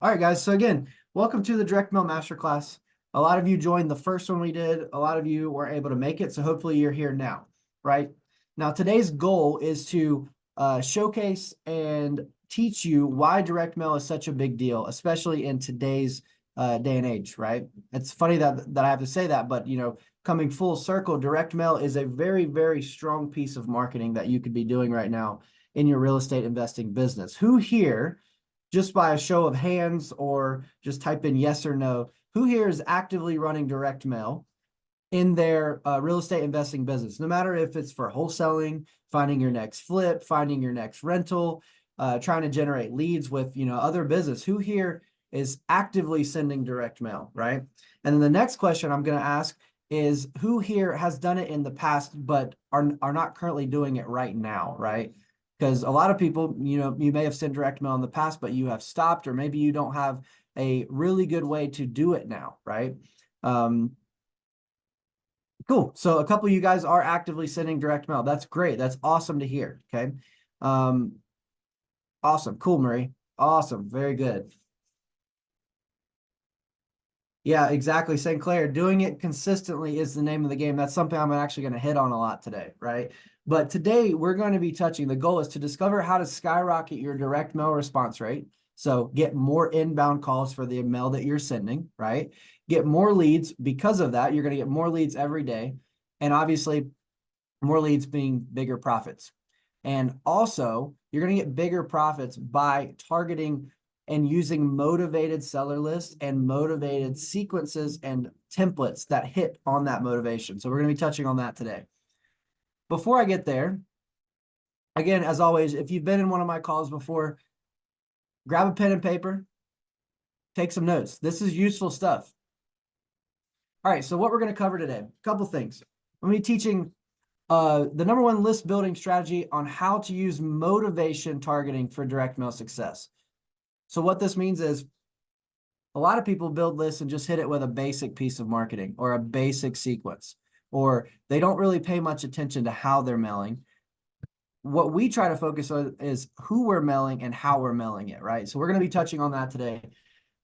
All right, guys. So again, welcome to the Direct Mail Masterclass. A lot of you joined the first one we did. A lot of you weren't able to make it. So hopefully you're here now, right? Now, today's goal is to showcase and teach you why direct mail is such a big deal, especially in today's day and age, right? It's funny that I have to say that, but coming full circle, direct mail is a very, very strong piece of marketing that you could be doing right now in your real estate investing business. Who here, just by a show of hands or just type in yes or no, who here is actively running direct mail in their real estate investing business? No matter if it's for wholesaling, finding your next flip, finding your next rental, trying to generate leads with other business. Who here is actively sending direct mail, right? And then the next question I'm going to ask is, who here has done it in the past but are not currently doing it right now, right? Because a lot of people, you may have sent direct mail in the past, but you have stopped, or maybe you don't have a really good way to do it now, right? Cool. So a couple of you guys are actively sending direct mail. That's great. That's awesome to hear. Okay. Awesome. Cool, Murray. Awesome. Very good. Yeah, exactly. St. Clair, doing it consistently is the name of the game. That's something I'm actually going to hit on a lot today, right? But today we're going to be touching, the goal is to discover how to skyrocket your direct mail response rate. So get more inbound calls for the mail that you're sending, right? Get more leads. Because of that, you're going to get more leads every day. And obviously, more leads being bigger profits. And also, you're going to get bigger profits by targeting and using motivated seller lists and motivated sequences and templates that hit on that motivation. So we're going to be touching on that today. Before I get there, again, as always, if you've been in one of my calls before, grab a pen and paper, take some notes. This is useful stuff. All right, so what we're going to cover today, a couple things. I'm going to be teaching the number one list building strategy on how to use motivation targeting for direct mail success. So what this means is a lot of people build lists and just hit it with a basic piece of marketing or a basic sequence, or they don't really pay much attention to how they're mailing. What we try to focus on is who we're mailing and how we're mailing it, right? So we're going to be touching on that today.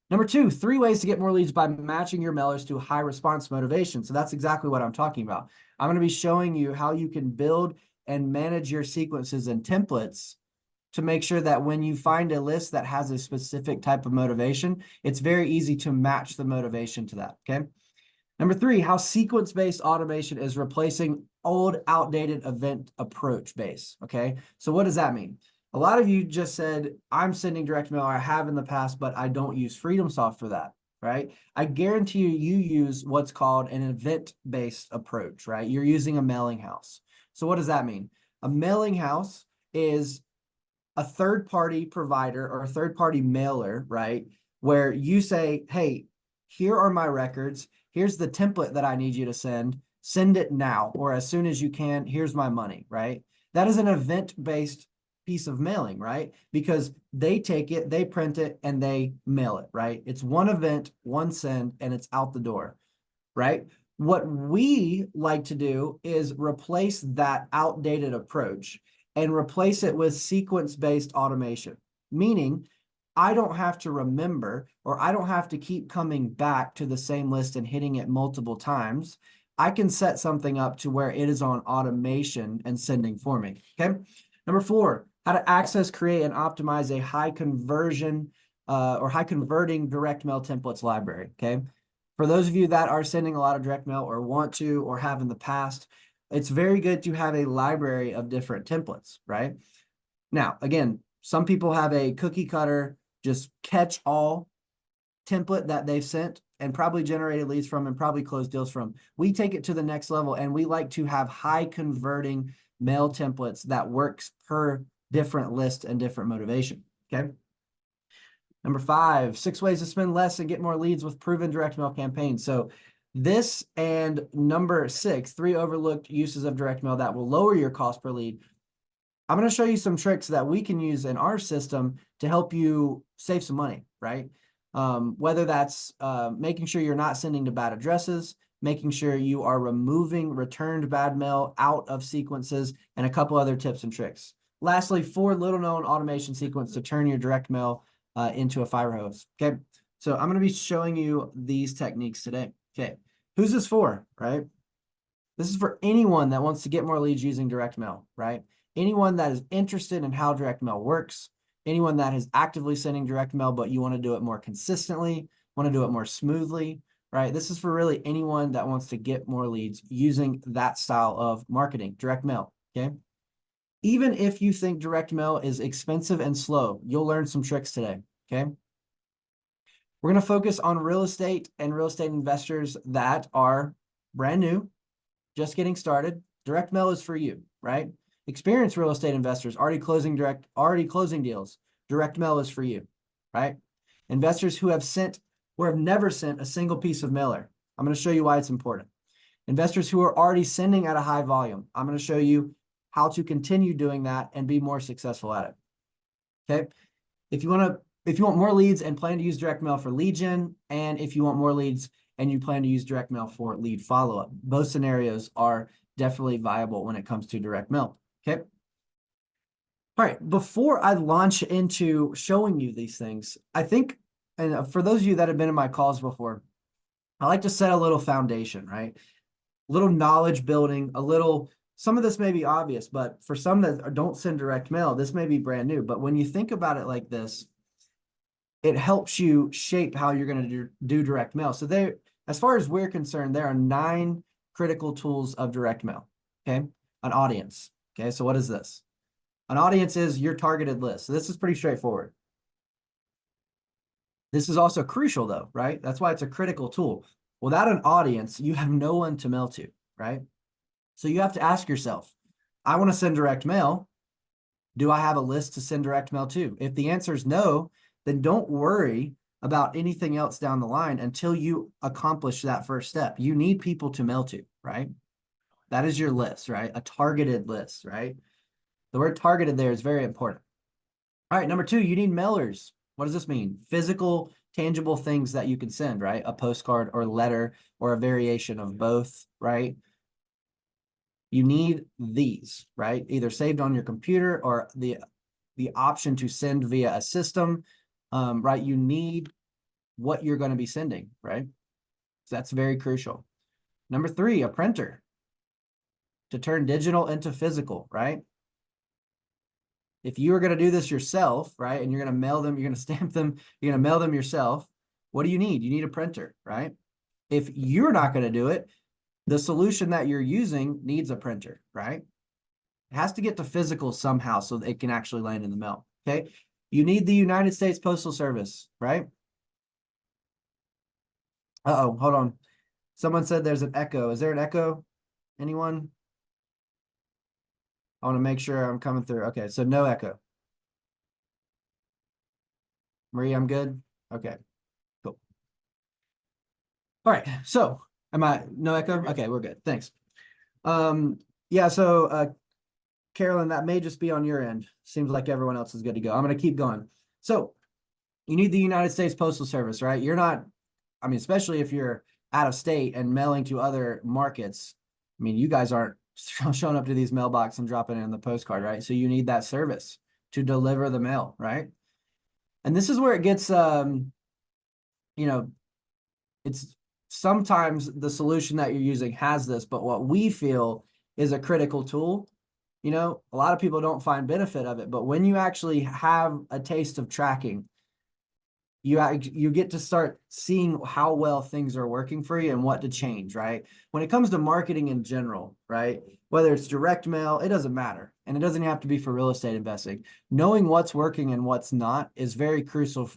Number two, 3 ways to get more leads by matching your mailers to high response motivation. So that's exactly what I'm talking about. I'm going to be showing you how you can build and manage your sequences and templates to make sure that when you find a list that has a specific type of motivation, it's very easy to match the motivation to that, okay? Number 3, how sequence-based automation is replacing old, outdated event approach base, okay? So what does that mean? A lot of you just said, I'm sending direct mail, or I have in the past, but I don't use FreedomSoft for that, right? I guarantee you use what's called an event-based approach, right? You're using a mailing house. So what does that mean? A mailing house is a third-party provider or a third-party mailer, right? Where you say, hey, here are my records. Here's the template that I need you to send. Send it now, or as soon as you can. Here's my money, right? That is an event-based piece of mailing, right? Because they take it, they print it, and they mail it, right? It's one event, one send, and it's out the door, right? What we like to do is replace that outdated approach and replace it with sequence-based automation, meaning I don't have to remember, or I don't have to keep coming back to the same list and hitting it multiple times. I can set something up to where it is on automation and sending for me, okay? Number 4, how to access, create, and optimize a high conversion or high converting direct mail templates library, okay? For those of you that are sending a lot of direct mail or want to or have in the past, it's very good to have a library of different templates, right? Now, again, some people have a cookie cutter, just catch all template that they've sent and probably generated leads from and probably closed deals from. We take it to the next level, and we like to have high converting mail templates that works per different list and different motivation, okay? Number 5, 6 ways to spend less and get more leads with proven direct mail campaigns. So this and number 6, 3 overlooked uses of direct mail that will lower your cost per lead. I'm going to show you some tricks that we can use in our system to help you save some money, right? Whether that's making sure you're not sending to bad addresses, making sure you are removing returned bad mail out of sequences, and a couple other tips and tricks. Lastly, 4 little known automation sequence to turn your direct mail into a fire hose. Okay. So I'm going to be showing you these techniques today. Okay. Who's this for, right? This is for anyone that wants to get more leads using direct mail, right? Anyone that is interested in how direct mail works, anyone that is actively sending direct mail, but you want to do it more consistently, want to do it more smoothly, right? This is for really anyone that wants to get more leads using that style of marketing, direct mail, okay? Even if you think direct mail is expensive and slow, you'll learn some tricks today, okay? We're going to focus on real estate and real estate investors that are brand new, just getting started. Direct mail is for you, right? Experienced real estate investors already closing deals. Direct mail is for you, right? Investors who have never sent a single piece of mailer. I'm going to show you why it's important. Investors who are already sending at a high volume. I'm going to show you how to continue doing that and be more successful at it. Okay. If you want more leads and plan to use direct mail for lead gen, and if you want more leads and you plan to use direct mail for lead follow-up, both scenarios are definitely viable when it comes to direct mail. Okay. All right. Before I launch into showing you these things, I think, and for those of you that have been in my calls before, I like to set a little foundation, right? A little knowledge building, some of this may be obvious, but for some that don't send direct mail, this may be brand new. But when you think about it like this, it helps you shape how you're going to do direct mail. So as far as we're concerned, there are 9 critical tools of direct mail. Okay. An audience. Okay. So what is this? An audience is your targeted list. So this is pretty straightforward. This is also crucial though, right? That's why it's a critical tool. Without an audience, you have no one to mail to, right? So you have to ask yourself, I want to send direct mail. Do I have a list to send direct mail to? If the answer is no, then don't worry about anything else down the line until you accomplish that first step. You need people to mail to, right? That is your list, right? A targeted list, right? The word targeted there is very important. All right, number 2, you need mailers. What does this mean? Physical, tangible things that you can send, right? A postcard or letter or a variation of both, right? You need these, right? Either saved on your computer or the option to send via a system, right? You need what you're going to be sending, right? So that's very crucial. Number 3, a printer to turn digital into physical, right? If you are going to do this yourself, right, and you're going to mail them, you're going to stamp them, you're going to mail them yourself, what do you need? You need a printer, right? If you're not going to do it, the solution that you're using needs a printer, right? It has to get to physical somehow so that it can actually land in the mail, okay? You need the United States Postal Service, right? Uh-oh, hold on. Someone said there's an echo. Is there an echo? Anyone? I want to make sure I'm coming through. Okay, so no echo. Marie, I'm good? Okay, cool. All right, so no echo? Okay, we're good. Thanks. Yeah, so Carolyn, that may just be on your end. Seems like everyone else is good to go. I'm going to keep going. So you need the United States Postal Service, right? Especially if you're out of state and mailing to other markets. I mean, you guys aren't showing up to these mailboxes and dropping it in the postcard, right? So you need that service to deliver the mail, right? And this is where it gets, it's sometimes the solution that you're using has this, but what we feel is a critical tool. A lot of people don't find benefit of it, but when you actually have a taste of tracking, you get to start seeing how well things are working for you and what to change, right? When it comes to marketing in general, right? Whether it's direct mail, it doesn't matter. And it doesn't have to be for real estate investing. Knowing what's working and what's not is very crucial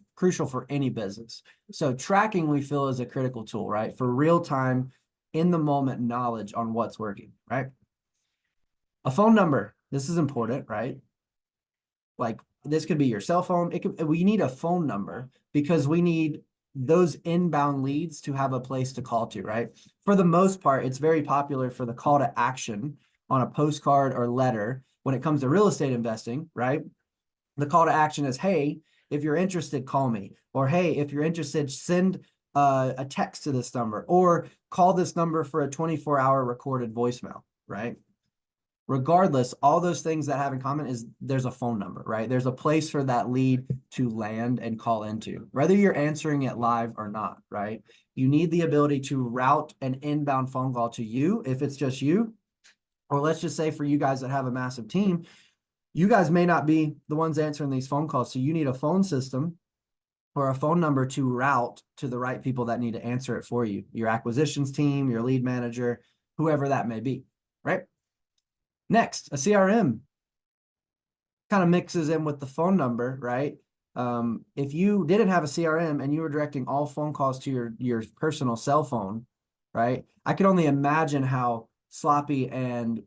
for any business. So tracking, we feel, is a critical tool, right? For real-time, in the moment knowledge on what's working, right? A phone number. This is important, right? Like this could be your cell phone. We need a phone number because we need those inbound leads to have a place to call to, right? For the most part, it's very popular for the call to action on a postcard or letter. When it comes to real estate investing, right? The call to action is, hey, if you're interested, call me. Or, hey, if you're interested, send a text to this number or call this number for a 24-hour recorded voicemail, right? Regardless, all those things that have in common is there's a phone number, right? There's a place for that lead to land and call into, whether you're answering it live or not, right? You need the ability to route an inbound phone call to you if it's just you, or let's just say for you guys that have a massive team, you guys may not be the ones answering these phone calls. So you need a phone system or a phone number to route to the right people that need to answer it for you, your acquisitions team, your lead manager, whoever that may be, right? Next, a CRM kind of mixes in with the phone number, right? If you didn't have a CRM and you were directing all phone calls to your personal cell phone, right? I could only imagine how sloppy and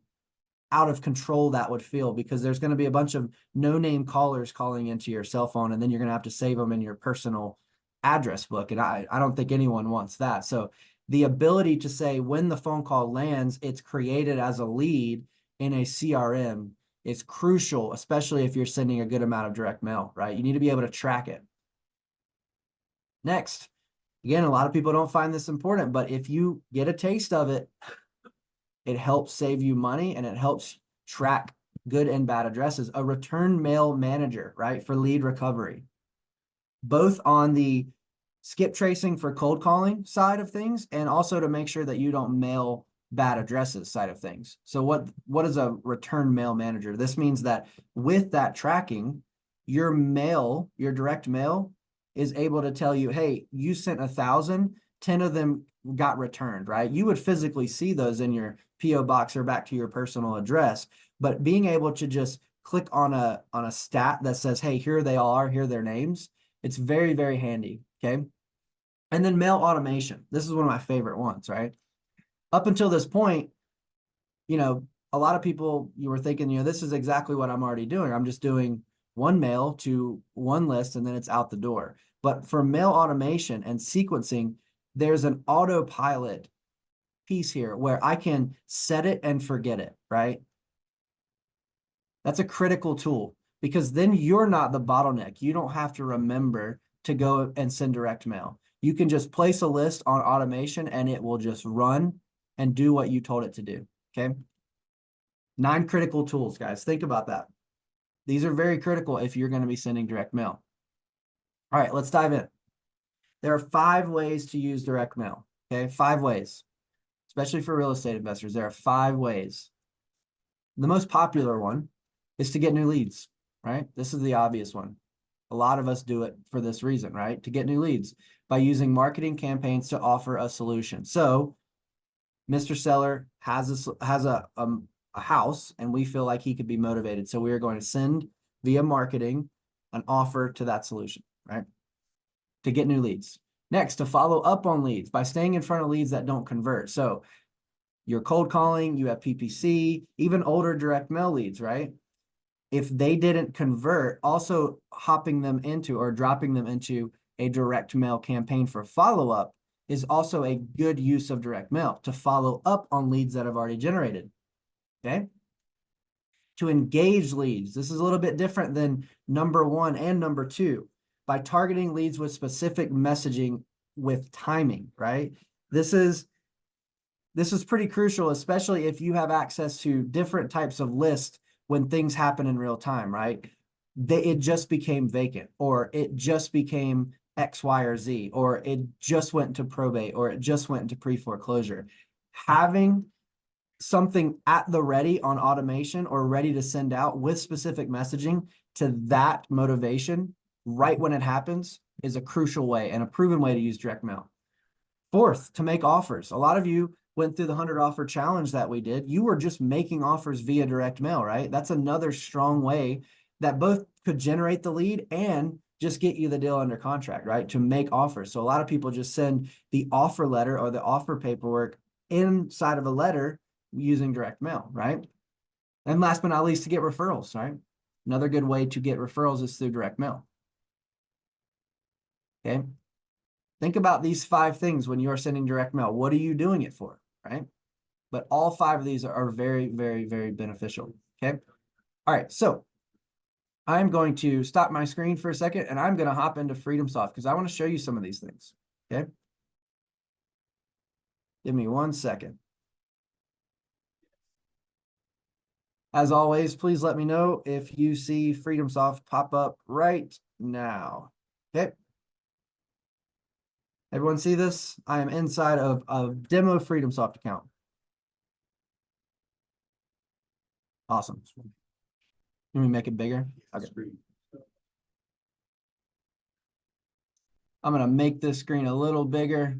out of control that would feel, because there's going to be a bunch of no-name callers calling into your cell phone, and then you're going to have to save them in your personal address book. And I don't think anyone wants that. So the ability to say when the phone call lands, it's created as a lead in a CRM is crucial, especially if you're sending a good amount of direct mail, right? You need to be able to track it. Next, again, a lot of people don't find this important, but if you get a taste of it, it helps save you money and it helps track good and bad addresses. A return mail manager, right, for lead recovery, both on the skip tracing for cold calling side of things, and also to make sure that you don't mail bad addresses side of things. So what is a return mail manager? This means that with that tracking, your mail, your direct mail is able to tell you, hey, you sent 1,000, 10 of them got returned, right? You would physically see those in your PO box or back to your personal address, but being able to just click on a stat that says, hey, here they all are, here are their names. It's very, very handy. Okay. And then mail automation. This is one of my favorite ones, right? Up until this point, a lot of people, you were thinking, this is exactly what I'm already doing. I'm just doing one mail to one list and then it's out the door. But for mail automation and sequencing, there's an autopilot piece here where I can set it and forget it, right? That's a critical tool, because then you're not the bottleneck. You don't have to remember to go and send direct mail. You can just place a list on automation and it will just run and do what you told it to do. Okay. 9 critical tools, guys. Think about that. These are very critical if you're going to be sending direct mail. All right, let's dive in. There are 5 ways to use direct mail. Okay, 5 ways, especially for real estate investors. There are 5 ways. The most popular one is to get new leads, right? This is the obvious one. A lot of us do it for this reason, right? To get new leads by using marketing campaigns to offer a solution. So Mr. Seller has a house and we feel like he could be motivated. So we are going to send via marketing an offer to that solution, right? To get new leads. Next, to follow up on leads by staying in front of leads that don't convert. So you're cold calling, you have PPC, even older direct mail leads, right? If they didn't convert, also hopping them into or dropping them into a direct mail campaign for follow-up is also a good use of direct mail to follow up on leads that have already generated. Okay. To engage leads. This is a little bit different than number 1 and number 2 by targeting leads with specific messaging with timing, right? This is pretty crucial, especially if you have access to different types of lists when things happen in real time, right? It just became vacant, or it just became X, Y, or Z, or it just went into probate, or it just went into pre-foreclosure. Having something at the ready on automation or ready to send out with specific messaging to that motivation right when it happens is a crucial way and a proven way to use direct mail. 4th, to make offers. A lot of you went through the 100 offer challenge that we did. You were just making offers via direct mail, right? That's another strong way that both could generate the lead and just get you the deal under contract, right? To make offers. So a lot of people just send the offer letter or the offer paperwork inside of a letter using direct mail, right? And last but not least, to get referrals, right? Another good way to get referrals is through direct mail. Okay. Think about these 5 things when you're sending direct mail. What are you doing it for, right? But all 5 of these are very, very, very beneficial. Okay. All right. So I'm going to stop my screen for a second and I'm going to hop into FreedomSoft because I want to show you some of these things. Okay. Give me 1 second. As always, please let me know if you see FreedomSoft pop up right now. Okay. Everyone see this? I am inside of a demo FreedomSoft account. Awesome. Let me make it bigger. Okay. I'm going to make this screen a little bigger.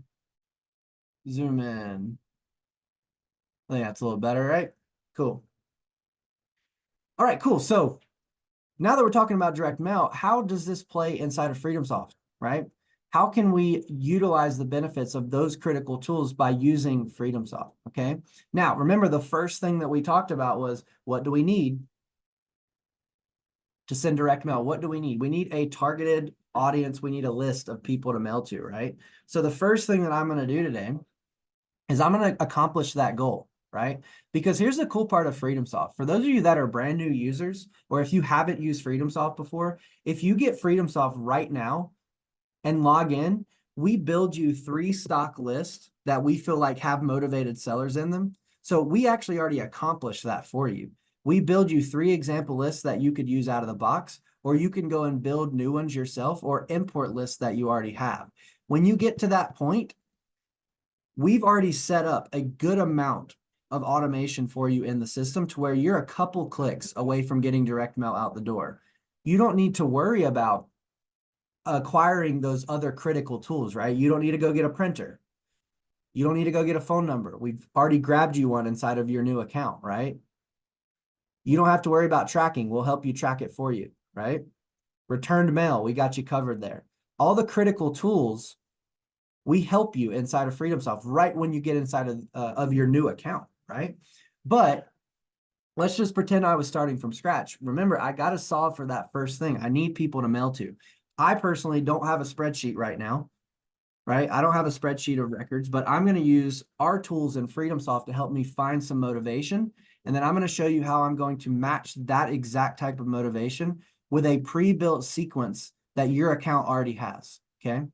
Zoom in. I think that's a little better, right? Cool. All right, cool. So now that we're talking about direct mail, how does this play inside of FreedomSoft, right? How can we utilize the benefits of those critical tools by using FreedomSoft, okay? Now, remember the first thing that we talked about was, what do we need to send direct mail? What do we need? We need a targeted audience. We need a list of people to mail to, right? So the first thing that I'm going to do today is I'm going to accomplish that goal, right? Because here's the cool part of FreedomSoft. For those of you that are brand new users, or if you haven't used FreedomSoft before, if you get FreedomSoft right now and log in, we build you 3 stock lists that we feel like have motivated sellers in them. So we actually already accomplished that for you. We build you 3 example lists that you could use out of the box, or you can go and build new ones yourself or import lists that you already have. When you get to that point, we've already set up a good amount of automation for you in the system to where you're a couple clicks away from getting direct mail out the door. You don't need to worry about acquiring those other critical tools, right? You don't need to go get a printer. You don't need to go get a phone number. We've already grabbed you one inside of your new account, right? You don't have to worry about tracking. We'll help you track it for you, right? Returned mail, we got you covered there. All the critical tools, we help you inside of FreedomSoft right when you get inside of your new account, right? But let's just pretend I was starting from scratch. Remember, I got to solve for that first thing. I need people to mail to. I personally don't have a spreadsheet right now, right? I don't have a spreadsheet of records, but I'm going to use our tools in FreedomSoft to help me find some motivation. And then I'm going to show you how I'm going to match that exact type of motivation with a pre-built sequence that your account already has, okay?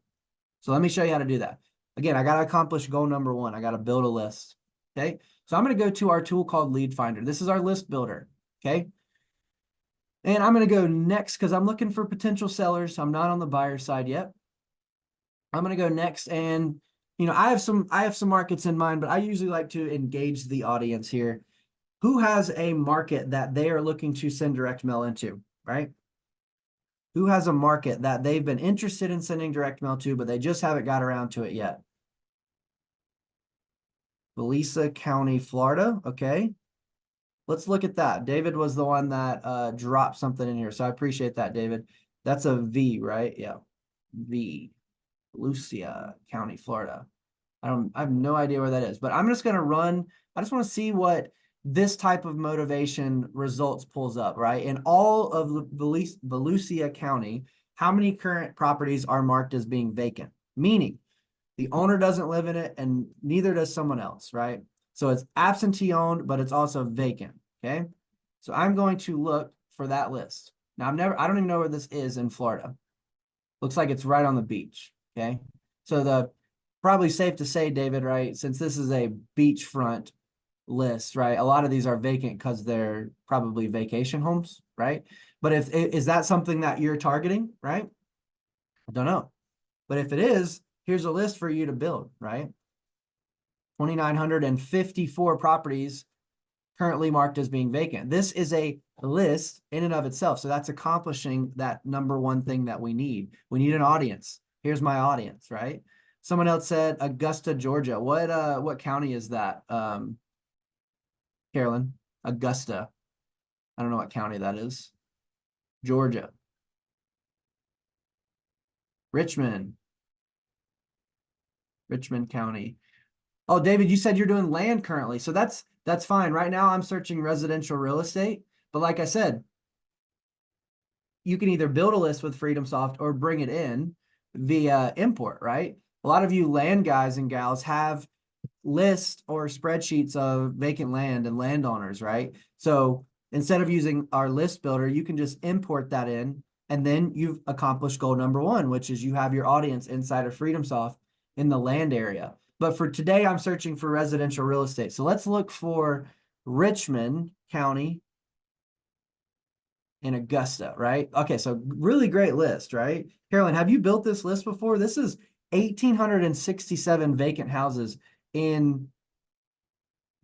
So let me show you how to do that. Again, I got to accomplish goal number 1. I got to build a list, okay? So I'm going to go to our tool called Lead Finder. This is our list builder, okay? And I'm going to go next because I'm looking for potential sellers. I'm not on the buyer side yet. I'm going to go next, and I have some markets in mind, but I usually like to engage the audience here. Who has a market that they are looking to send direct mail into, right? Who has a market that they've been interested in sending direct mail to, but they just haven't got around to it yet? Volusia County, Florida. Okay. Let's look at that. David was the one that dropped something in here. So I appreciate that, David. That's a V, right? Yeah. V. Volusia County, Florida. I have no idea where that is, but I'm just going to run. I just want to see what this type of motivation results pulls up, right? In all of Volusia County, how many current properties are marked as being vacant? Meaning the owner doesn't live in it and neither does someone else, right? So it's absentee owned, but it's also vacant, okay? So I'm going to look for that list. Now I don't even know where this is in Florida. Looks like it's right on the beach, okay? So probably safe to say, David, right? Since this is a beachfront list, right? A lot of these are vacant because they're probably vacation homes, right? But is that something that you're targeting, right? I don't know. But if it is, here's a list for you to build, right? 2,954 properties currently marked as being vacant. This is a list in and of itself. So that's accomplishing that number 1 thing that we need. We need an audience. Here's my audience, right? Someone else said Augusta, Georgia. What county is that? Carolyn, Augusta. I don't know what county that is. Georgia. Richmond County. Oh, David, you said you're doing land currently. So that's fine. Right now I'm searching residential real estate. But like I said, you can either build a list with FreedomSoft or bring it in via import, right? A lot of you land guys and gals have lists or spreadsheets of vacant land and landowners, right? So instead of using our list builder, you can just import that in, and then you've accomplished goal number 1, which is you have your audience inside of FreedomSoft in the land area. But for today, I'm searching for residential real estate. So let's look for Richmond County, in Augusta, right? Okay, so really great list, right? Carolyn, have you built this list before? This is 1,867 vacant houses in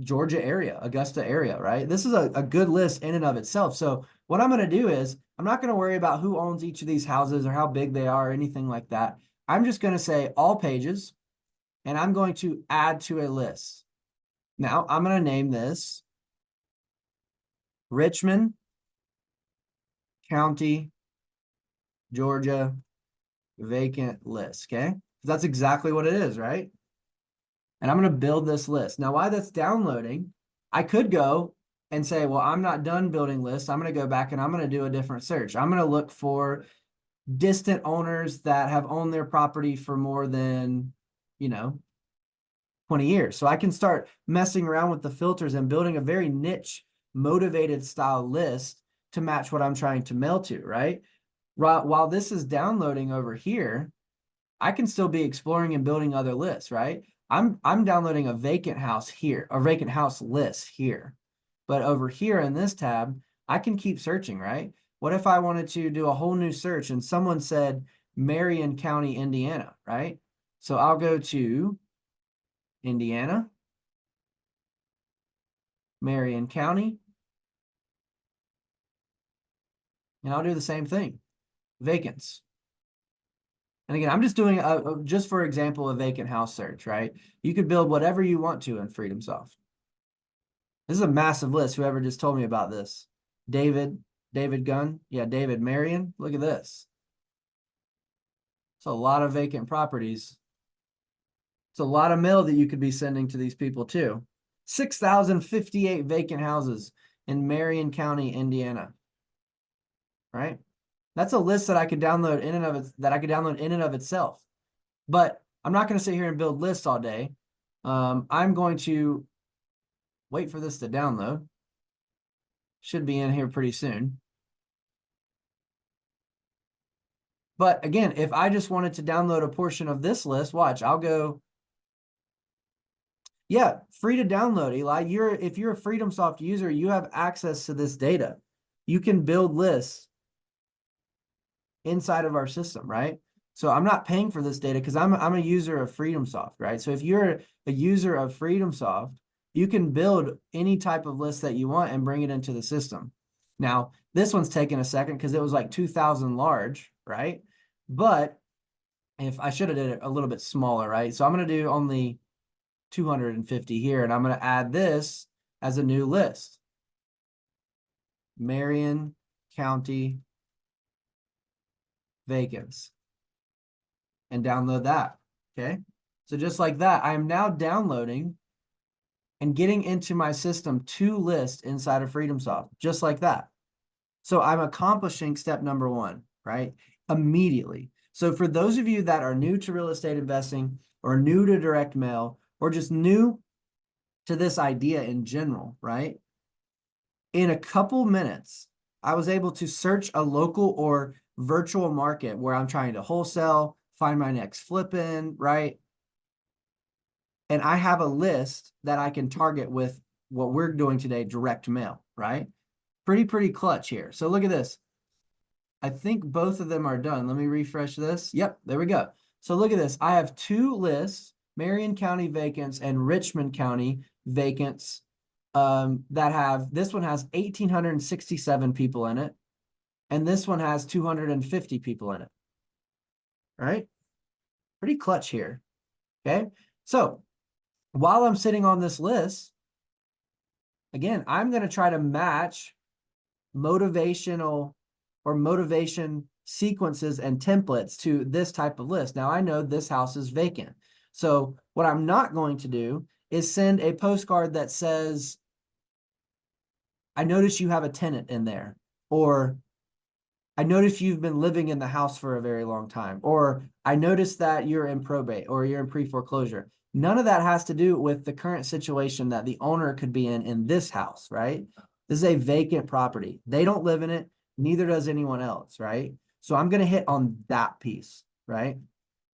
Georgia area, Augusta area, right? This is a good list in and of itself. So what I'm going to do is I'm not going to worry about who owns each of these houses or how big they are or anything like that. I'm just going to say all pages, and I'm going to add to a list. Now I'm going to name this Richmond County, Georgia vacant list, okay? That's exactly what it is, right? And I'm going to build this list. Now, while that's downloading, I could go and say, well, I'm not done building lists. I'm going to go back and I'm going to do a different search. I'm going to look for distant owners that have owned their property for more than, 20 years. So I can start messing around with the filters and building a very niche, motivated style list to match what I'm trying to mail to, right? While this is downloading over here, I can still be exploring and building other lists, right? I'm downloading a vacant house here, a vacant house list here. But over here in this tab, I can keep searching, right? What if I wanted to do a whole new search and someone said Marion County, Indiana, right? So I'll go to Indiana, Marion County, and I'll do the same thing, vacants. And again, I'm just doing, just for example, a vacant house search, right? You could build whatever you want to in FreedomSoft. This is a massive list, whoever just told me about this. David Gunn. Yeah, David Marion. Look at this. It's a lot of vacant properties. It's a lot of mail that you could be sending to these people too. 6,058 vacant houses in Marion County, Indiana. Right? That's a list that I could download in and of itself. But I'm not going to sit here and build lists all day. I'm going to wait for this to download. Should be in here pretty soon. But again, if I just wanted to download a portion of this list, watch, I'll go. Yeah, free to download, Eli. If you're a FreedomSoft user, you have access to this data. You can build lists inside of our system, right? So I'm not paying for this data because I'm a user of FreedomSoft, right? So if you're a user of FreedomSoft, you can build any type of list that you want and bring it into the system. Now, this one's taking a second because it was like 2,000 large, right? But if I should have did it a little bit smaller, right? So I'm going to do only 250 here, and I'm going to add this as a new list. Marion County vacants, and download that. Okay. So just like that, I am now downloading and getting into my system 2 lists inside of FreedomSoft, just like that. So I'm accomplishing step number 1, right? Immediately. So for those of you that are new to real estate investing or new to direct mail or just new to this idea in general, right? In a couple minutes, I was able to search a local or virtual market where I'm trying to wholesale, find my next flip in, right? And I have a list that I can target with what we're doing today, direct mail, right? Pretty clutch here. So look at this. I think both of them are done. Let me refresh this. Yep, there we go. So look at this. I have 2 lists, Marion County vacants and Richmond County vacants, that have, this one has 1,867 people in it. And this one has 250 people in it, right? Pretty clutch here, okay? So while I'm sitting on this list, again, I'm going to try to match motivational or motivation sequences and templates to this type of list. Now I know this house is vacant. So what I'm not going to do is send a postcard that says, I notice you have a tenant in there, or I noticed you've been living in the house for a very long time, or I noticed that you're in probate or you're in pre-foreclosure. None of that has to do with the current situation that the owner could be in this house, right? This is a vacant property. They don't live in it. Neither does anyone else, right? So I'm going to hit on that piece, right?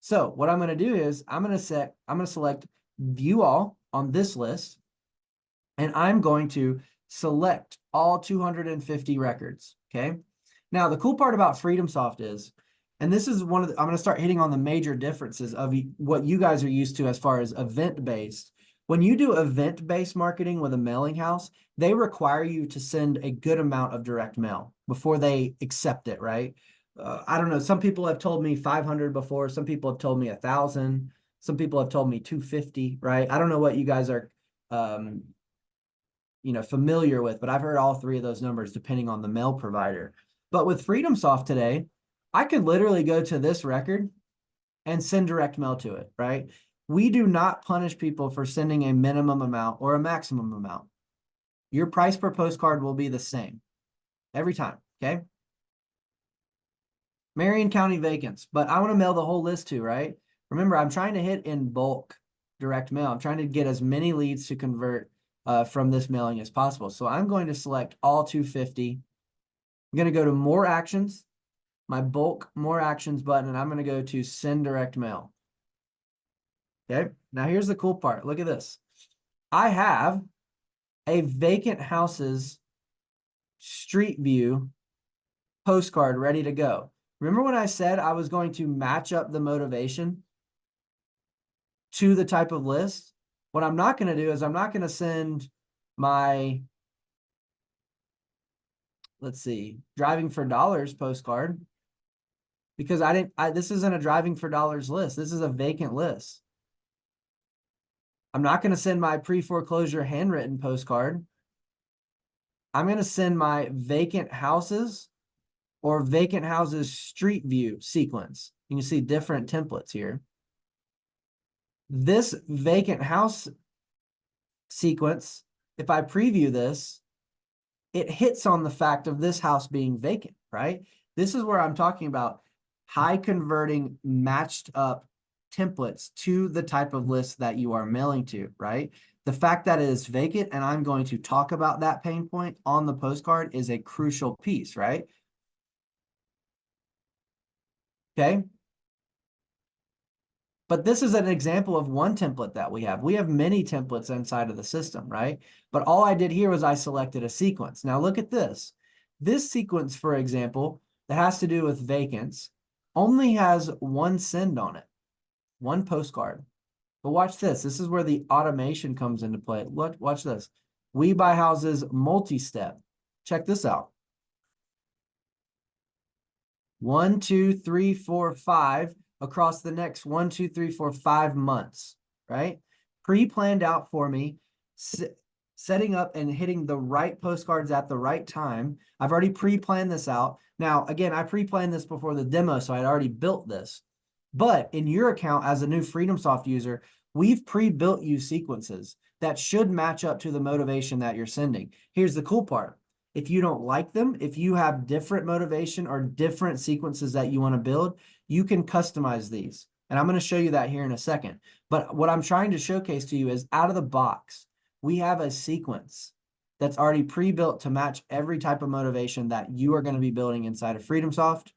So what I'm going to do is I'm going to select view all on this list, and I'm going to select all 250 records, okay? Now, the cool part about FreedomSoft is, and this is one of the, I'm going to start hitting on the major differences of what you guys are used to as far as event-based. When you do event-based marketing with a mailing house, they require you to send a good amount of direct mail before they accept it, right? I don't know. Some people have told me 500 before. Some people have told me 1,000. Some people have told me 250, right? I don't know what you guys are, familiar with, but I've heard all three of those numbers depending on the mail provider. But with FreedomSoft today, I could literally go to this record and send direct mail to it, right? We do not punish people for sending a minimum amount or a maximum amount. Your price per postcard will be the same every time, okay? Marion County vacants, but I want to mail the whole list too, right? Remember, I'm trying to hit in bulk direct mail. I'm trying to get as many leads to convert from this mailing as possible. So I'm going to select all 250. I'm going to go to more actions, my bulk more actions button, and I'm going to go to send direct mail. Okay, now here's the cool part. Look at this. I have a vacant houses street view postcard ready to go. Remember when I said I was going to match up the motivation to the type of list? What I'm not going to do is I'm not going to send my, let's see, driving for dollars postcard because this isn't a driving for dollars list. This is a vacant list. I'm not going to send my pre-foreclosure handwritten postcard. I'm going to send my vacant houses or vacant houses street view sequence. You can see different templates here. This vacant house sequence, if I preview this, it hits on the fact of this house being vacant, right? This is where I'm talking about high converting matched up templates to the type of list that you are mailing to, right? The fact that it is vacant, and I'm going to talk about that pain point on the postcard, is a crucial piece, right? Okay. But this is an example of one template that we have. We have many templates inside of the system, right? But all I did here was I selected a sequence. Now look at this. This sequence, for example, that has to do with vacants, only has one send on it, one postcard. But watch this. This is where the automation comes into play. Look, watch this. We Buy Houses multi-step. Check this out. 1, 2, 3, 4, 5 across the next 1, 2, 3, 4, 5 months, right? Pre-planned out for me, setting up and hitting the right postcards at the right time. I've already pre-planned this out. Now, again, I pre-planned this before the demo, so I'd already built this. But in your account as a new FreedomSoft user, we've pre-built you sequences that should match up to the motivation that you're sending. Here's the cool part. If you don't like them, if you have different motivation or different sequences that you want to build, you can customize these. And I'm going to show you that here in a second. But what I'm trying to showcase to you is out of the box, we have a sequence that's already pre-built to match every type of motivation that you are going to be building inside of FreedomSoft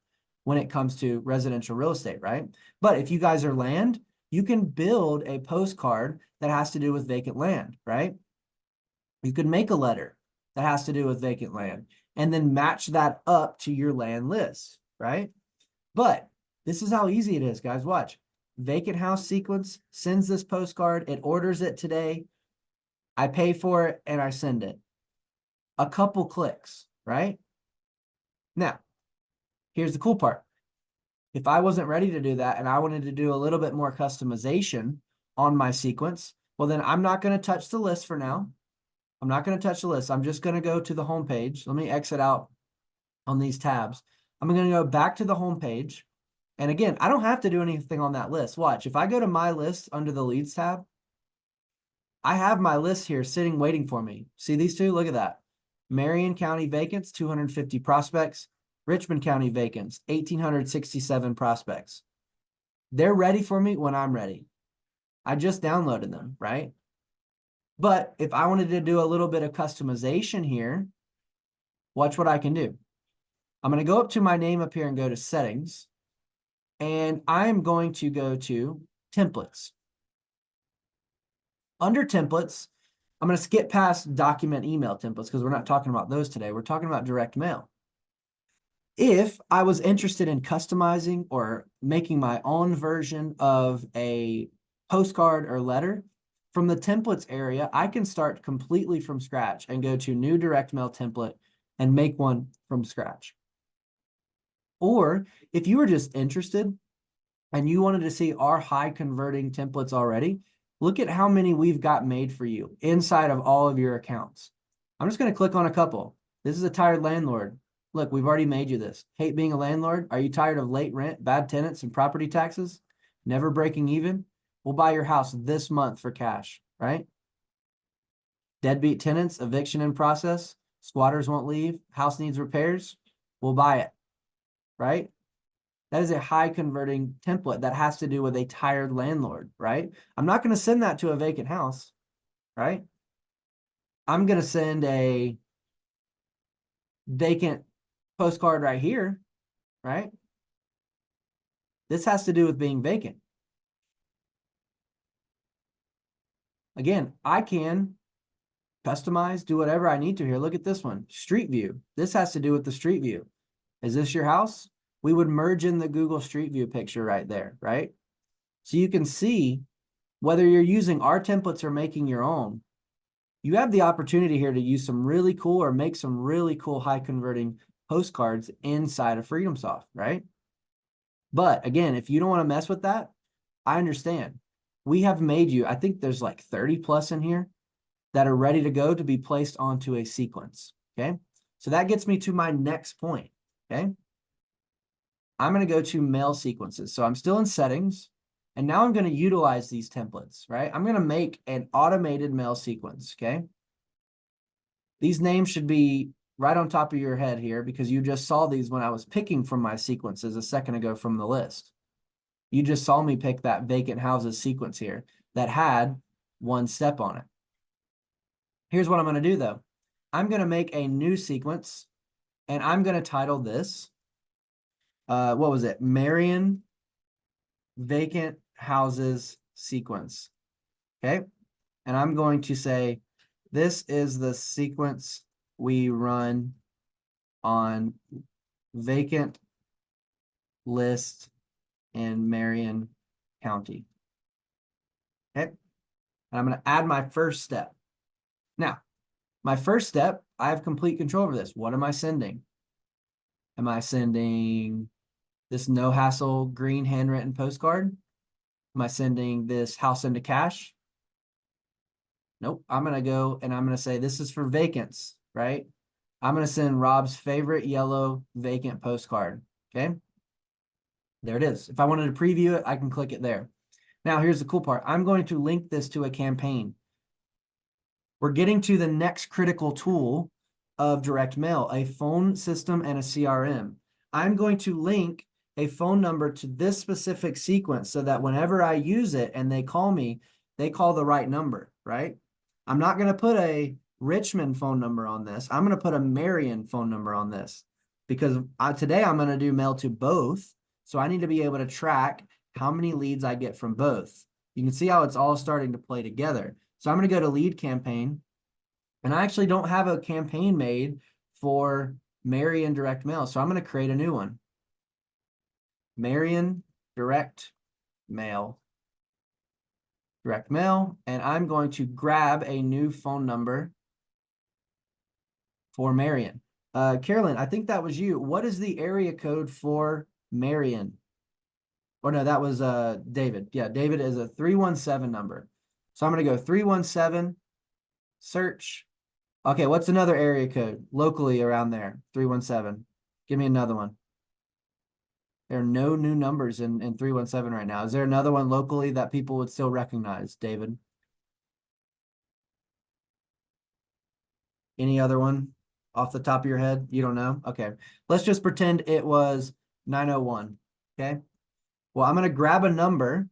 when it comes to residential real estate, right? But if you guys are land, you can build a postcard that has to do with vacant land, right? You could make a letter that has to do with vacant land and then match that up to your land list, right? But this is how easy it is, guys. Watch. Vacant house sequence sends this postcard. It orders it today. I pay for it and I send it. A couple clicks, right? Now, here's the cool part. If I wasn't ready to do that and I wanted to do a little bit more customization on my sequence, well, then I'm not going to touch the list for now. I'm not going to touch the list. I'm just going to go to the home page. Let me exit out on these tabs. I'm going to go back to the home page. And again, I don't have to do anything on that list. Watch, if I go to my list under the leads tab, I have my list here sitting waiting for me. See these two? Look at that. Marion County vacants, 250 prospects. Richmond County vacants, 1,867 prospects. They're ready for me when I'm ready. I just downloaded them, right? But if I wanted to do a little bit of customization here, watch what I can do. I'm going to go up to my name up here and go to settings. And I'm going to go to templates. Under templates, I'm going to skip past document email templates because we're not talking about those today. We're talking about direct mail. If I was interested in customizing or making my own version of a postcard or letter, from the templates area, I can start completely from scratch and go to new direct mail template and make one from scratch. Or if you were just interested and you wanted to see our high converting templates already, look at how many we've got made for you inside of all of your accounts. I'm just going to click on a couple. This is a tired landlord. Look, we've already made you this. Hate being a landlord? Are you tired of late rent, bad tenants, and property taxes? Never breaking even? We'll buy your house this month for cash, right? Deadbeat tenants, eviction in process, squatters won't leave, house needs repairs, we'll buy it, right? That is a high converting template that has to do with a tired landlord, right? I'm not going to send that to a vacant house, right? I'm going to send a vacant postcard right here, right? This has to do with being vacant. Again, I can customize, do whatever I need to here. Look at this one, Street View. This has to do with the Street View. Is this your house? We would merge in the Google Street View picture right there, right? So you can see whether you're using our templates or making your own, you have the opportunity here to use some really cool or make some really cool high converting postcards inside of FreedomSoft, right? But again, if you don't want to mess with that, I understand. We have made you, I think there's like 30 plus in here that are ready to go to be placed onto a sequence, okay? So that gets me to my next point, okay? I'm going to go to mail sequences. So I'm still in settings, and now I'm going to utilize these templates, right? I'm going to make an automated mail sequence, okay? These names should be right on top of your head here because you just saw these when I was picking from my sequences a second ago from the list. You just saw me pick that vacant houses sequence here that had one step on it. Here's what I'm going to do though. I'm going to make a new sequence and I'm going to title this, what was it? Marion vacant houses sequence. Okay. And I'm going to say, this is the sequence we run on vacant list in Marion County. Okay. And I'm going to add my first step. Now, my first step, I have complete control over this. What am I sending? Am I sending this no hassle green handwritten postcard? Am I sending this house into cash? Nope. I'm going to go and I'm going to say this is for vacants, right? I'm going to send Rob's favorite yellow vacant postcard. Okay. There it is. If I wanted to preview it, I can click it there. Now, here's the cool part. I'm going to link this to a campaign. We're getting to the next critical tool of direct mail, a phone system and a CRM. I'm going to link a phone number to this specific sequence so that whenever I use it and they call me, they call the right number, right? I'm not going to put a Richmond phone number on this. I'm going to put a Marion phone number on this because today I'm going to do mail to both. So I need to be able to track how many leads I get from both. You can see how it's all starting to play together. So I'm going to go to lead campaign, and I actually don't have a campaign made for Marion direct mail. So I'm going to create a new one. Marion direct mail, and I'm going to grab a new phone number for Marion. Carolyn, I think that was you. What is the area code for Marion? Or no, that was David. Yeah, David is a 317 number. So I'm going to go 317, search. Okay, what's another area code locally around there? 317. Give me another one. There are no new numbers in 317 right now. Is there another one locally that people would still recognize, David? Any other one off the top of your head? You don't know? Okay. Let's just pretend it was 901. Okay. Well, I'm going to grab a number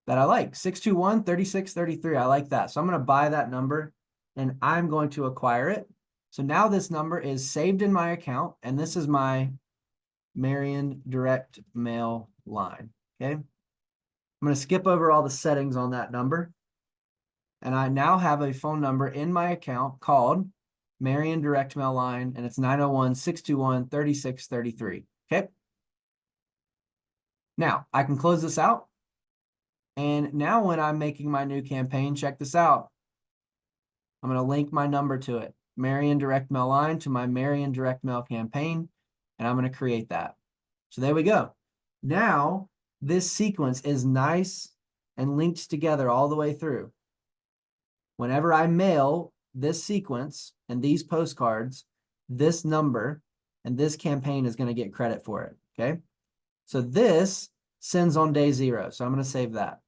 that I like, 621-3633. I like that. So I'm going to buy that number and I'm going to acquire it. So now this number is saved in my account and this is my Marion direct mail line. Okay. I'm going to skip over all the settings on that number. And I now have a phone number in my account called Marion direct mail line, and it's 901-621-3633. Okay. Now I can close this out. And now when I'm making my new campaign, check this out. I'm going to link my number to it. Marion direct mail line to my Marion direct mail campaign. And I'm going to create that. So there we go. Now this sequence is nice and linked together all the way through. Whenever I mail this sequence and these postcards, this number and this campaign is going to get credit for it. Okay. So this sends on day 0. So I'm going to save that.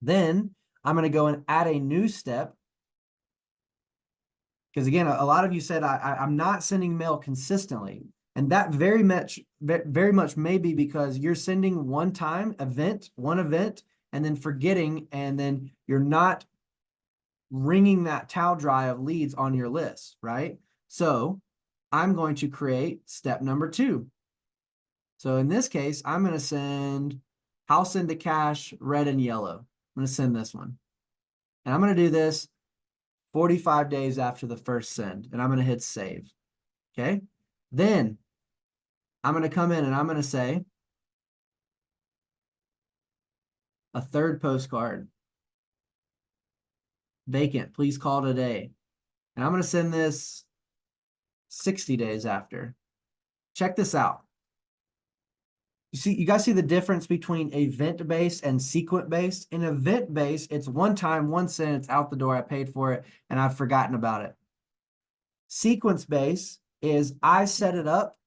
Then I'm going to go and add a new step. Because again, a lot of you said I'm not sending mail consistently. And that very much may be because you're sending one event, and then forgetting, and then you're not wringing that towel dry of leads on your list, right? So I'm going to create step number 2. So in this case, I'm going to send house into cash, red and yellow. I'm going to send this one. And I'm going to do this 45 days after the first send. And I'm going to hit save. Okay. Then I'm going to come in and I'm going to say a third postcard. Vacant. Please call today. And I'm going to send this 60 days after. Check this out. You guys see the difference between event-based and sequence-based? In event-based, it's one time, one send, it's out the door, I paid for it, and I've forgotten about it. Sequence-based is I set it up,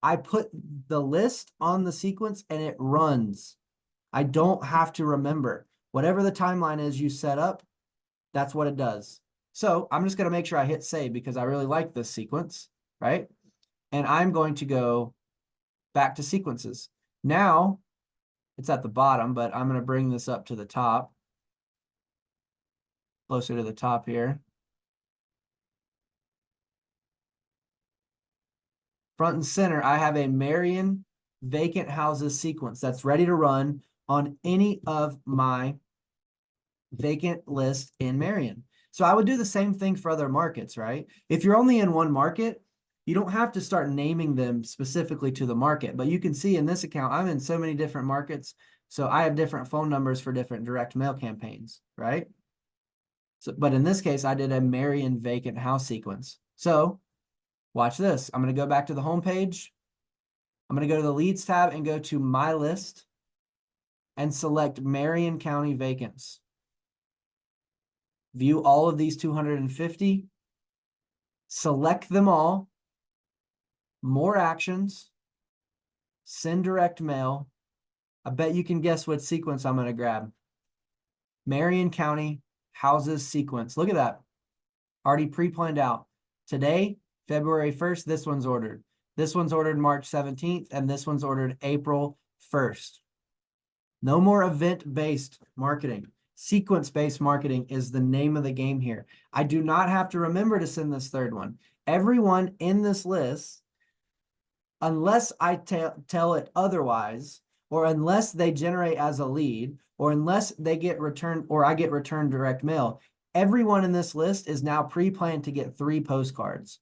I put the list on the sequence, and it runs. I don't have to remember. Whatever the timeline is you set up, that's what it does. So I'm just going to make sure I hit save because I really like this sequence, right? And I'm going to go back to sequences. Now it's at the bottom, but I'm going to bring this up to the top, closer to the top here. Front and center, I have a Marion vacant houses sequence that's ready to run on any of my vacant list in Marion. So I would do the same thing for other markets, right? If you're only in one market, you don't have to start naming them specifically to the market, but you can see in this account, I'm in so many different markets. So I have different phone numbers for different direct mail campaigns, right? So, but in this case, I did a Marion vacant house sequence. So watch this. I'm going to go back to the home page. I'm going to go to the leads tab and go to my list and select Marion County vacants. View all of these 250. Select them all. More actions, send direct mail. I bet you can guess what sequence I'm going to grab. Marion County houses sequence. Look at that. Already pre-planned out. Today, February 1st, this one's ordered. This one's ordered March 17th, and this one's ordered April 1st. No more event-based marketing. Sequence-based marketing is the name of the game here. I do not have to remember to send this third one. Everyone in this list, unless I tell it otherwise, or unless they generate as a lead, or unless they get returned, or I get returned direct mail, everyone in this list is now pre-planned to get 3 postcards,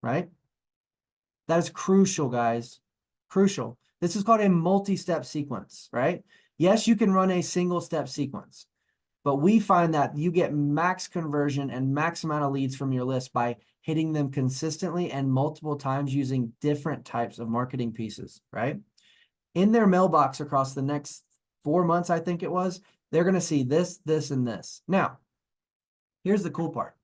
right? That is crucial, guys. Crucial. This is called a multi-step sequence, right? Yes, you can run a single step sequence, but we find that you get max conversion and max amount of leads from your list by hitting them consistently and multiple times using different types of marketing pieces, right? In their mailbox across the next 4 months, I think it was, they're going to see this, this, and this. Now, here's the cool part.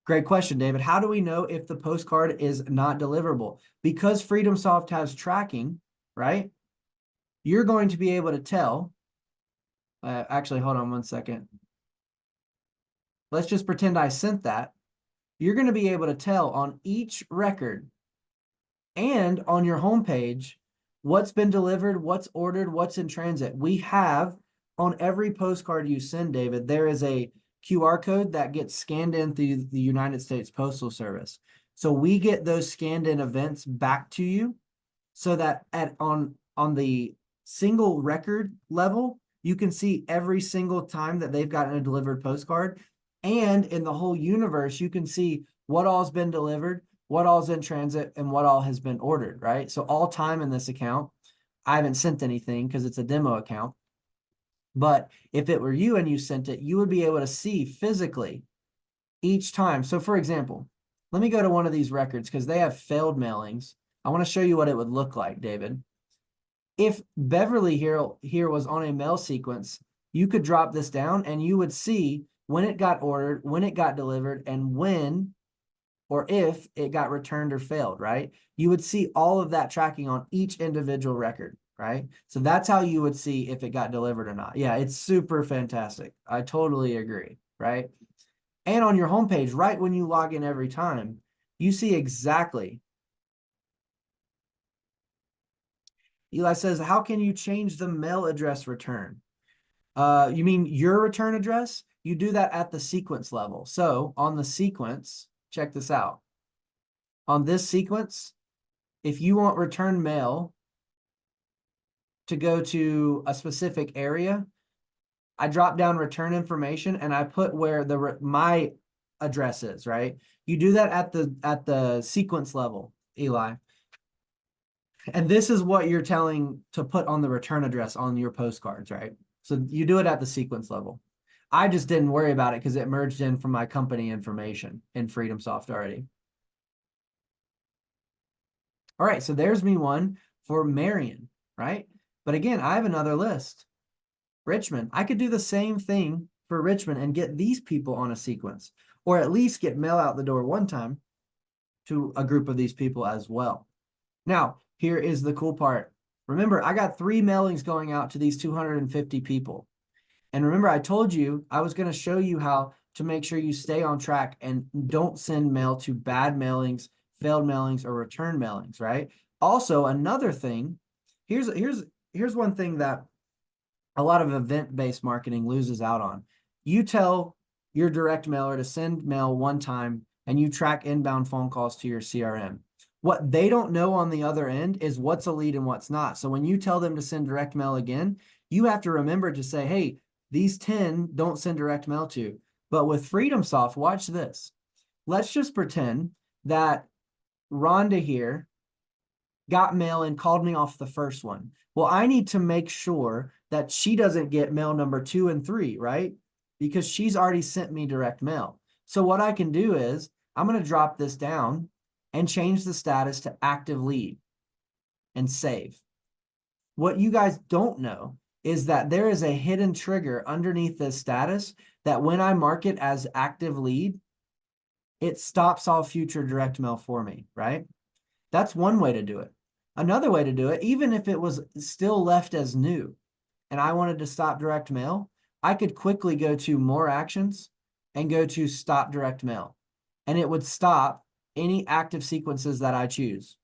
Great question, David. How do we know if the postcard is not deliverable? Because FreedomSoft has tracking, right? You're going to be able to tell. Actually, hold on one second. Let's just pretend I sent that. You're going to be able to tell on each record and on your homepage what's been delivered, what's ordered, what's in transit. We have on every postcard you send, David, there is a QR code that gets scanned in through the United States Postal Service. So we get those scanned in events back to you so that on the single record level, You can see every single time that they've gotten a delivered postcard. And in the whole universe, you can see what all's been delivered, what all's in transit, and what all has been ordered, right? So all time in this account, I haven't sent anything because it's a demo account. But if it were you and you sent it, you would be able to see physically each time. So for example, let me go to one of these records because they have failed mailings. I want to show you what it would look like, David. If Beverly here was on a mail sequence, you could drop this down and you would see when it got ordered, when it got delivered, and when or if it got returned or failed, right? You would see all of that tracking on each individual record, right? So that's how you would see if it got delivered or not. Yeah, it's super fantastic. I totally agree, right? And on your homepage, right when you log in every time, you see exactly. Eli says, how can you change the mail address return? You mean your return address? You do that at the sequence level. So on the sequence, check this out. On this sequence, if you want return mail to go to a specific area, I drop down return information and I put where my address is, right? You do that at the sequence level, Eli. And this is what you're telling to put on the return address on your postcards, right? So you do it at the sequence level. I just didn't worry about it because it merged in from my company information in FreedomSoft already. All right, so there's me one for Marion, right? But again, I have another list. Richmond, I could do the same thing for Richmond and get these people on a sequence, or at least get mail out the door one time to a group of these people as well. Now, here is the cool part. Remember, I got 3 mailings going out to these 250 people. And remember, I told you I was going to show you how to make sure you stay on track and don't send mail to bad mailings, failed mailings, or return mailings, right? Also, another thing, here's one thing that a lot of event-based marketing loses out on. You tell your direct mailer to send mail one time and you track inbound phone calls to your CRM. What they don't know on the other end is what's a lead and what's not. So when you tell them to send direct mail again, you have to remember to say, hey, these 10 don't send direct mail to. But with FreedomSoft, watch this. Let's just pretend that Rhonda here got mail and called me off the first one. Well, I need to make sure that she doesn't get mail number 2 and 3, right? Because she's already sent me direct mail. So what I can do is I'm going to drop this down and change the status to active lead and save. What you guys don't know is that there is a hidden trigger underneath this status that when I mark it as active lead, it stops all future direct mail for me, right? That's one way to do it. Another way to do it, even if it was still left as new and I wanted to stop direct mail, I could quickly go to more actions and go to stop direct mail. And it would stop any active sequences that I choose.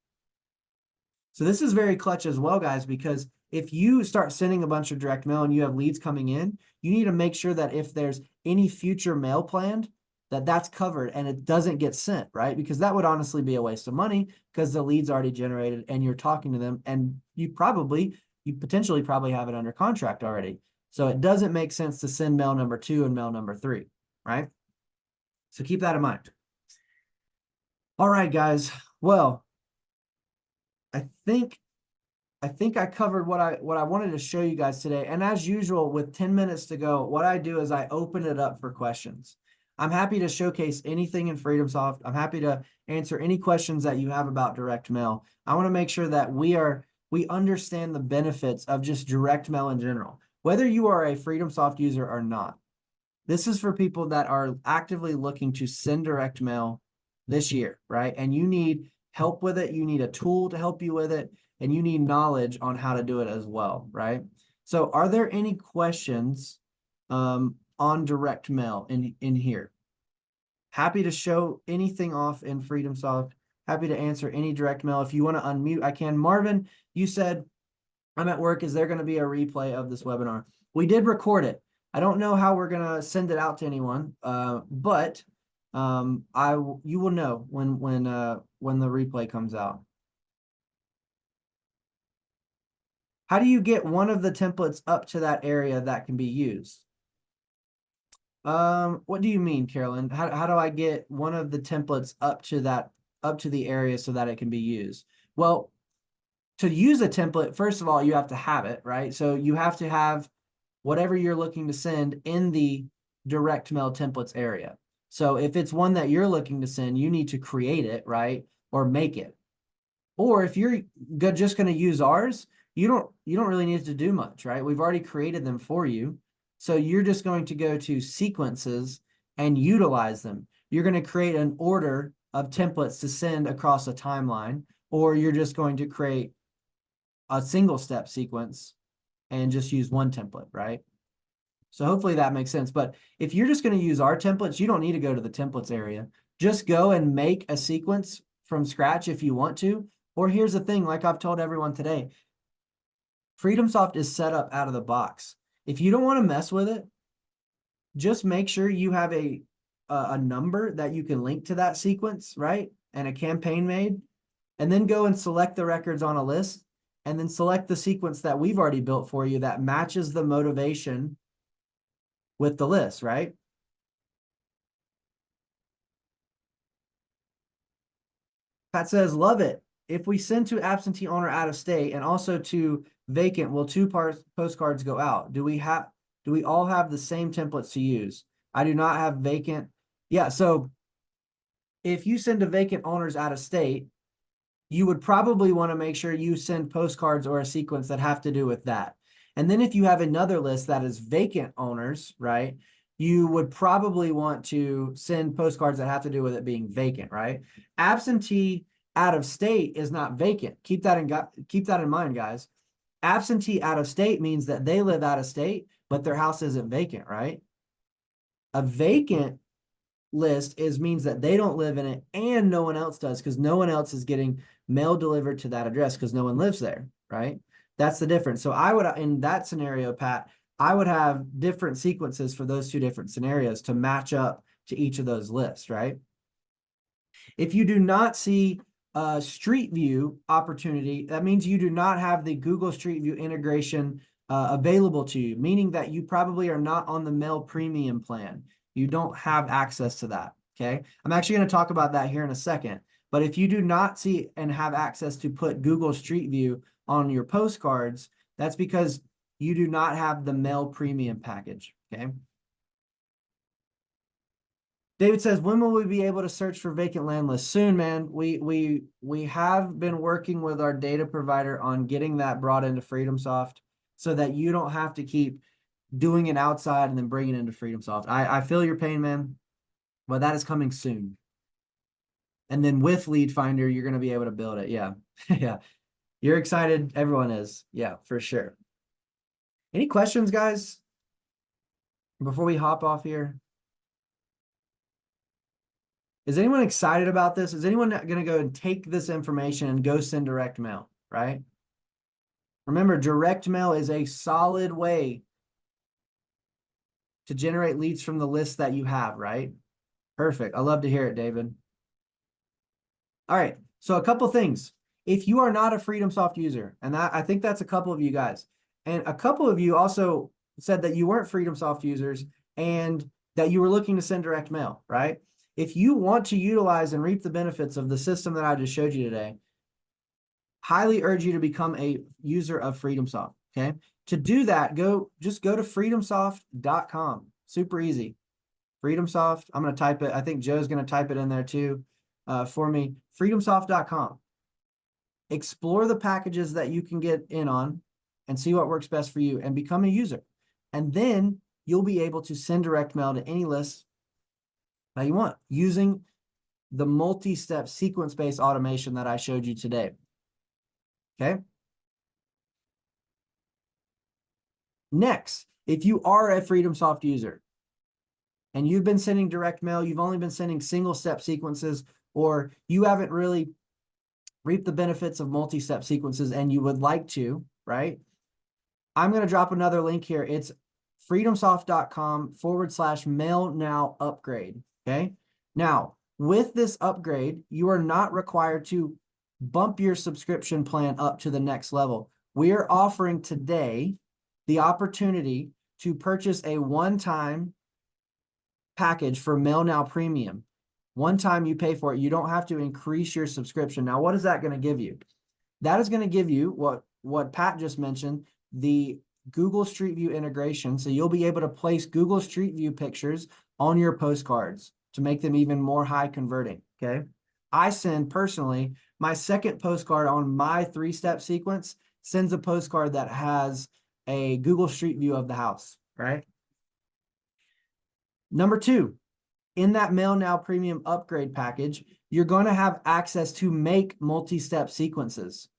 So this is very clutch as well, guys, because if you start sending a bunch of direct mail and you have leads coming in, you need to make sure that if there's any future mail planned, that that's covered and it doesn't get sent, right? Because that would honestly be a waste of money because the lead's already generated and you're talking to them and you potentially probably have it under contract already. So it doesn't make sense to send mail number 2 and mail number 3, right? So keep that in mind. All right, guys. Well, I think I covered what I wanted to show you guys today. And as usual, with 10 minutes to go, what I do is I open it up for questions. I'm happy to showcase anything in FreedomSoft. I'm happy to answer any questions that you have about direct mail. I want to make sure that we understand the benefits of just direct mail in general, whether you are a FreedomSoft user or not. This is for people that are actively looking to send direct mail this year, right? And you need help with it. You need a tool to help you with it. And you need knowledge on how to do it as well, right? So are there any questions on direct mail in here? Happy to show anything off in FreedomSoft. Happy to answer any direct mail. If you want to unmute, I can. Marvin, you said, I'm at work. Is there going to be a replay of this webinar? We did record it. I don't know how we're going to send it out to anyone, but you will know when the replay comes out. How do you get one of the templates up to that area that can be used? What do you mean, Carolyn? How do I get one of the templates up to the area so that it can be used? Well, to use a template, first of all, you have to have it, right? So you have to have whatever you're looking to send in the direct mail templates area. So if it's one that you're looking to send, you need to create it, right? Or make it. Or if you're just going to use ours, you don't really need to do much, right? We've already created them for you. So you're just going to go to sequences and utilize them. You're going to create an order of templates to send across a timeline, or you're just going to create a single step sequence and just use one template, right? So hopefully that makes sense. But if you're just going to use our templates, you don't need to go to the templates area. Just go and make a sequence from scratch if you want to. Or here's the thing, like I've told everyone today, FreedomSoft is set up out of the box. If you don't want to mess with it, just make sure you have a number that you can link to that sequence, right? And a campaign made, and then go and select the records on a list, and then select the sequence that we've already built for you that matches the motivation with the list, right? Pat says, love it. If we send to absentee owner out of state and also to vacant, will two postcards go out? Do we all have the same templates to use? I do not have vacant. Yeah, so if you send to vacant owners out of state, you would probably want to make sure you send postcards or a sequence that have to do with that. And then if you have another list that is vacant owners, right, you would probably want to send postcards that have to do with it being vacant, right? Absentee out of state is not vacant. Keep that in mind, guys. Absentee out of state means that they live out of state, but their house isn't vacant, right? A vacant list means that they don't live in it and no one else does, because no one else is getting mail delivered to that address because no one lives there, right? That's the difference. So I would, in that scenario, Pat, I would have different sequences for those two different scenarios to match up to each of those lists, right? If you do not see a Street View opportunity, that means you do not have the Google Street View integration available to you, meaning that you probably are not on the Mail Premium plan. You don't have access to that, okay? I'm actually going to talk about that here in a second. But if you do not see and have access to put Google Street View on your postcards, that's because you do not have the Mail Premium package, okay? David says, when will we be able to search for vacant land lists? Soon, man. We have been working with our data provider on getting that brought into FreedomSoft so that you don't have to keep doing it outside and then bringing it into FreedomSoft. I feel your pain, man, but that is coming soon. And then with Lead Finder, you're going to be able to build it. Yeah. Yeah. You're excited. Everyone is. Yeah, for sure. Any questions, guys, before we hop off here? Is anyone excited about this? Is anyone going to go and take this information and go send direct mail, right? Remember, direct mail is a solid way to generate leads from the list that you have, right? Perfect. I love to hear it, David. All right. So a couple things. If you are not a FreedomSoft user, and I think that's a couple of you guys, and a couple of you also said that you weren't FreedomSoft users and that you were looking to send direct mail, right? If you want to utilize and reap the benefits of the system that I just showed you today, highly urge you to become a user of FreedomSoft, okay? To do that, just go to freedomsoft.com. Super easy. FreedomSoft, I'm going to type it. I think Joe's going to type it in there too for me. freedomsoft.com. Explore the packages that you can get in on and see what works best for you and become a user. And then you'll be able to send direct mail to any list that you want using the multi-step sequence-based automation that I showed you today. Okay. Next, if you are a FreedomSoft user and you've been sending direct mail, you've only been sending single-step sequences, or you haven't really reaped the benefits of multi-step sequences and you would like to, right? I'm going to drop another link here. It's freedomsoft.com/MailNow upgrade. Okay. Now, with this upgrade, you are not required to bump your subscription plan up to the next level. we are offering today the opportunity to purchase a one-time package for MailNow Premium. One time you pay for it, you don't have to increase your subscription. Now, what is that going to give you? That is going to give you what Pat just mentioned, the Google Street View integration. So you'll be able to place Google Street View pictures on your postcards to make them even more high converting. Okay. I send personally my second postcard on my 3-step sequence sends a postcard that has a Google Street View of the house, right? Number 2, in that MailNow Premium upgrade package, you're going to have access to make multi-step sequences.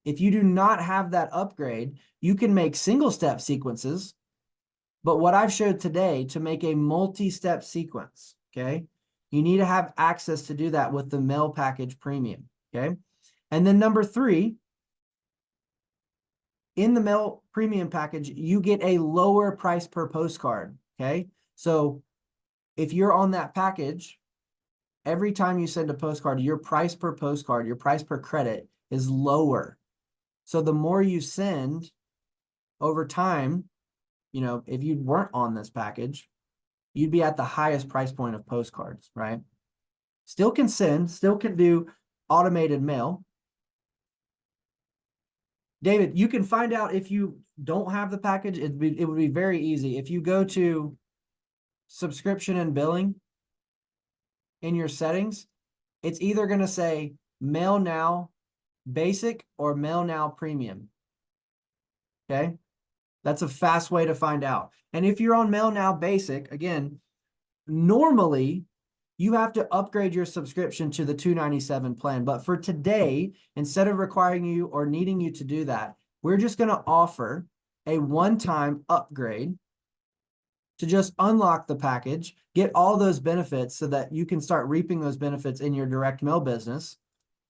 If you do not have that upgrade, you can make single-step sequences, but what I've showed today to make a multi-step sequence, okay, you need to have access to do that with the Mail Package Premium, okay? And then number 3, in the Mail Premium package, you get a lower price per postcard, okay? So if you're on that package, every time you send a postcard, your price per postcard, your price per credit is lower. So the more you send over time, you know, if you weren't on this package, you'd be at the highest price point of postcards, right? Still can send, still can do automated mail. David, you can find out if you don't have the package. It would be very easy. If you go to subscription and billing in your settings, it's either going to say MailNow Basic or MailNow Premium. Okay. That's a fast way to find out. And if you're on MailNow Basic, again, normally you have to upgrade your subscription to the $297 plan. But for today, instead of requiring you or needing you to do that, we're just going to offer a one-time upgrade to just unlock the package, get all those benefits so that you can start reaping those benefits in your direct mail business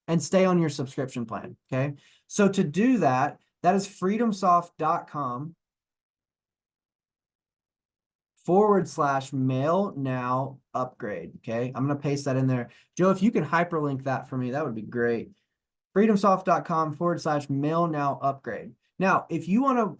and stay on your subscription plan, okay? So to do that, that is freedomsoft.com/MailNow upgrade, okay? I'm going to paste that in there. Joe, if you can hyperlink that for me, that would be great. freedomsoft.com/MailNow upgrade. Now, if you want to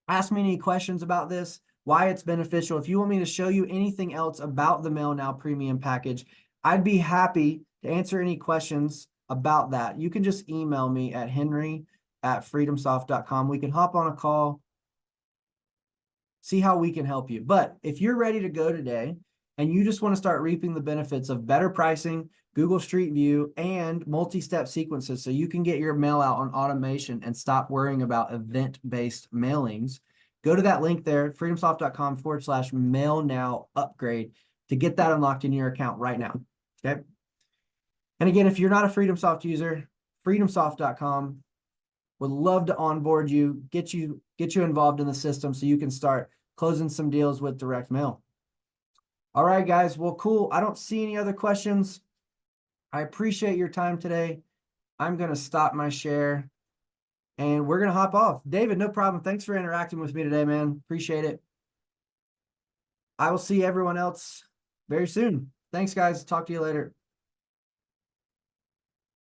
ask me any questions about this, why it's beneficial, if you want me to show you anything else about the MailNow Premium package, I'd be happy to answer any questions about that. You can just email me at henry@freedomsoft.com. We can hop on a call, see how we can help you. But if you're ready to go today and you just want to start reaping the benefits of better pricing, Google Street View, and multi-step sequences so you can get your mail out on automation and stop worrying about event-based mailings, go to that link there, freedomsoft.com/MailNow upgrade to get that unlocked in your account right now, okay? And again, if you're not a FreedomSoft user, freedomsoft.com would love to onboard you, get you involved in the system so you can start closing some deals with direct mail. All right, guys. Well, cool. I don't see any other questions. I appreciate your time today. I'm going to stop my share and we're going to hop off. David, no problem. Thanks for interacting with me today, man. Appreciate it. I will see everyone else very soon. Thanks, guys. Talk to you later.